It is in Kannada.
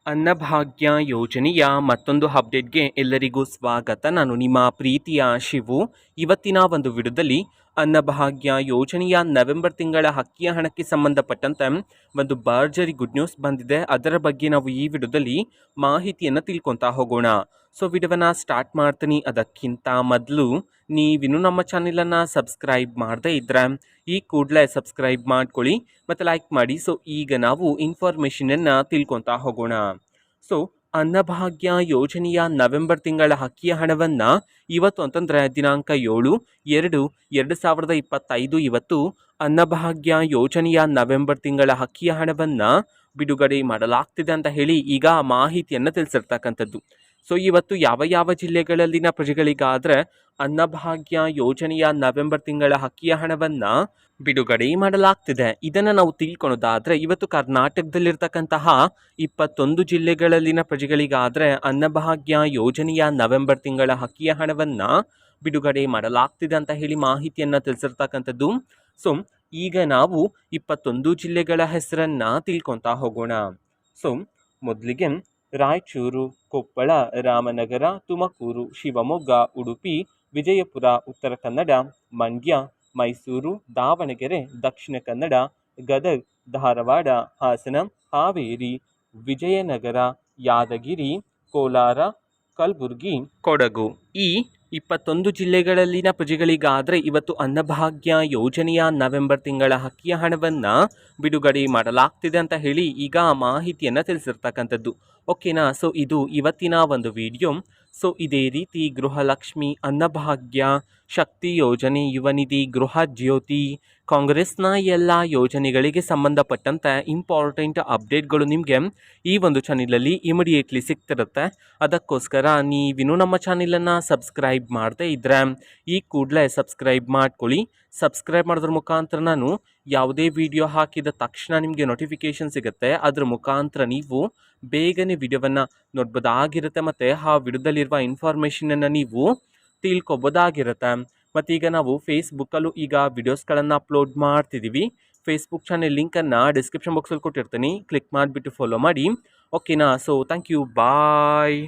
ಅನ್ನಭಾಗ್ಯ ಯೋಜನೆಯ ಮತ್ತೊಂದು ಅಪ್ಡೇಟ್ಗೆ ಎಲ್ಲರಿಗೂ ಸ್ವಾಗತ. ನಾನು ನಿಮ್ಮ ಪ್ರೀತಿಯ ಶಿವು. ಇವತ್ತಿನ ಒಂದು ವಿಡಿಯೋದಲ್ಲಿ ಅನ್ನಭಾಗ್ಯ ಯೋಜನೆಯ ನವೆಂಬರ್ ತಿಂಗಳ ಅಕ್ಕಿಯ ಹಣಕ್ಕೆ ಸಂಬಂಧಪಟ್ಟಂತೆ ಒಂದು ಭರ್ಜರಿ ಗುಡ್ ನ್ಯೂಸ್ ಬಂದಿದೆ. ಅದರ ಬಗ್ಗೆ ನಾವು ಈ ವಿಡಿಯೋದಲ್ಲಿ ಮಾಹಿತಿಯನ್ನು ತಿಳ್ಕೊತಾ ಹೋಗೋಣ. ಸೊ ವಿಡಿಯೋವನ್ನು ಸ್ಟಾರ್ಟ್ ಮಾಡ್ತೀನಿ. ಅದಕ್ಕಿಂತ ಮೊದಲು ನೀವಿನ್ನೂ ನಮ್ಮ ಚಾನೆಲನ್ನು ಸಬ್ಸ್ಕ್ರೈಬ್ ಮಾಡದೇ ಇದ್ದರೆ ಈ ಕೂಡಲೇ ಸಬ್ಸ್ಕ್ರೈಬ್ ಮಾಡ್ಕೊಳ್ಳಿ ಮತ್ತು ಲೈಕ್ ಮಾಡಿ. ಸೊ ಈಗ ನಾವು ಇನ್ಫಾರ್ಮೇಷನನ್ನು ತಿಳ್ಕೊತಾ ಹೋಗೋಣ. ಸೊ ಅನ್ನಭಾಗ್ಯ ಯೋಜನೆಯ ನವೆಂಬರ್ ತಿಂಗಳ ಅಕ್ಕಿಯ ಹಣವನ್ನು ಇವತ್ತು ಅಂತಂದರೆ ದಿನಾಂಕ 7/2/2025 ಇವತ್ತು ಅನ್ನಭಾಗ್ಯ ಯೋಜನೆಯ ನವೆಂಬರ್ ತಿಂಗಳ ಅಕ್ಕಿಯ ಹಣವನ್ನು ಬಿಡುಗಡೆ ಮಾಡಲಾಗ್ತಿದೆ ಅಂತ ಹೇಳಿ ಈಗ ಮಾಹಿತಿಯನ್ನು ತಿಳಿಸಿರ್ತಕ್ಕಂಥದ್ದು. ಸೊ ಇವತ್ತು ಯಾವ ಯಾವ ಜಿಲ್ಲೆಗಳಲ್ಲಿನ ಪ್ರಜೆಗಳಿಗಾದರೆ ಅನ್ನಭಾಗ್ಯ ಯೋಜನೆಯ ನವೆಂಬರ್ ತಿಂಗಳ ಅಕ್ಕಿಯ ಹಣವನ್ನು ಬಿಡುಗಡೆ ಮಾಡಲಾಗ್ತಿದೆ, ಇದನ್ನು ನಾವು ತಿಳ್ಕೊಳೋದಾದರೆ ಇವತ್ತು ಕರ್ನಾಟಕದಲ್ಲಿರ್ತಕ್ಕಂತಹ 21 ಜಿಲ್ಲೆಗಳಲ್ಲಿನ ಪ್ರಜೆಗಳಿಗಾದರೆ ಅನ್ನಭಾಗ್ಯ ಯೋಜನೆಯ ನವೆಂಬರ್ ತಿಂಗಳ ಅಕ್ಕಿಯ ಹಣವನ್ನು ಬಿಡುಗಡೆ ಮಾಡಲಾಗ್ತಿದೆ ಅಂತ ಹೇಳಿ ಮಾಹಿತಿಯನ್ನು ತಿಳಿಸಿರ್ತಕ್ಕಂಥದ್ದು. ಸೊ ಈಗ ನಾವು 21 ಜಿಲ್ಲೆಗಳ ಹೆಸರನ್ನು ತಿಳ್ಕೊತಾ ಹೋಗೋಣ. ಸೊ ಮೊದಲಿಗೆ ರಾಯಚೂರು, ಕೊಪ್ಪಳ, ರಾಮನಗರ, ತುಮಕೂರು, ಶಿವಮೊಗ್ಗ, ಉಡುಪಿ, ವಿಜಯಪುರ, ಉತ್ತರ ಕನ್ನಡ, ಮಂಡ್ಯ, ಮೈಸೂರು, ದಾವಣಗೆರೆ, ದಕ್ಷಿಣ ಕನ್ನಡ, ಗದಗ, ಧಾರವಾಡ, ಹಾಸನ, ಹಾವೇರಿ, ವಿಜಯನಗರ, ಯಾದಗಿರಿ, ಕೋಲಾರ, ಕಲಬುರಗಿ, ಕೊಡಗು. ಈ 21 ಜಿಲ್ಲೆಗಳಲ್ಲಿನ ಪ್ರಜೆಗಳಿಗಾದರೆ ಇವತ್ತು ಅನ್ನಭಾಗ್ಯ ಯೋಜನೆಯ ನವೆಂಬರ್ ತಿಂಗಳ ಅಕ್ಕಿಯ ಹಣವನ್ನು ಬಿಡುಗಡೆ ಮಾಡಲಾಗ್ತಿದೆ ಅಂತ ಹೇಳಿ ಈಗ ಮಾಹಿತಿಯನ್ನು ತಿಳಿಸಿರ್ತಕ್ಕಂಥದ್ದು. ಓಕೆನಾ. ಸೊ ಇದು ಇವತ್ತಿನ ಒಂದು ವಿಡಿಯೋ. ಸೊ ಇದೇ ರೀತಿ ಗೃಹಲಕ್ಷ್ಮಿ, ಅನ್ನಭಾಗ್ಯ, ಶಕ್ತಿ ಯೋಜನೆ, ಯುವ ನಿಧಿ, ಗೃಹ ಜ್ಯೋತಿ, ಕಾಂಗ್ರೆಸ್ನ ಎಲ್ಲ ಯೋಜನೆಗಳಿಗೆ ಸಂಬಂಧಪಟ್ಟಂತೆ ಇಂಪಾರ್ಟೆಂಟ್ ಅಪ್ಡೇಟ್ಗಳು ನಿಮಗೆ ಈ ಒಂದು ಚಾನಲಲ್ಲಿ ಇಮಿಡಿಯೇಟ್ಲಿ ಸಿಗ್ತಿರುತ್ತೆ. ಅದಕ್ಕೋಸ್ಕರ ನೀವಿನ್ನೂ ನಮ್ಮ ಚಾನಲನ್ನು ಸಬ್ಸ್ಕ್ರೈಬ್ ಮಾಡದೇ ಇದ್ದರೆ ಈ ಕೂಡಲೇ ಸಬ್ಸ್ಕ್ರೈಬ್ ಮಾಡ್ಕೊಳ್ಳಿ. ಸಬ್ಸ್ಕ್ರೈಬ್ ಮಾಡೋದ್ರ ಮುಖಾಂತರ ನಾನು ಯಾವುದೇ ವಿಡಿಯೋ ಹಾಕಿದ ತಕ್ಷಣ ನಿಮಗೆ ನೋಟಿಫಿಕೇಷನ್ ಸಿಗುತ್ತೆ. ಅದರ ಮುಖಾಂತರ ನೀವು ಬೇಗನೆ ವಿಡಿಯೋವನ್ನು ನೋಡ್ಬೋದಾಗಿರುತ್ತೆ ಮತ್ತು ಆ ವಿಡಿಯೋದಲ್ಲಿರುವ ಇನ್ಫಾರ್ಮೇಷನನ್ನು ನೀವು ತಿಳ್ಕೊಬೋದಾಗಿರುತ್ತೆ. ಮತ್ತೀಗ ನಾವು ಫೇಸ್ಬುಕ್ಕಲ್ಲೂ ಈಗ ವಿಡಿಯೋಸ್ಗಳನ್ನು ಅಪ್ಲೋಡ್ ಮಾಡ್ತಿದ್ದೀವಿ. ಫೇಸ್ಬುಕ್ ಚಾನೆಲ್ ಲಿಂಕನ್ನು ಡಿಸ್ಕ್ರಿಪ್ಷನ್ ಬಾಕ್ಸಲ್ಲಿ ಕೊಟ್ಟಿರ್ತೀನಿ, ಕ್ಲಿಕ್ ಮಾಡಿಬಿಟ್ಟು ಫಾಲೋ ಮಾಡಿ. ಓಕೆನಾ. So thank you, bye.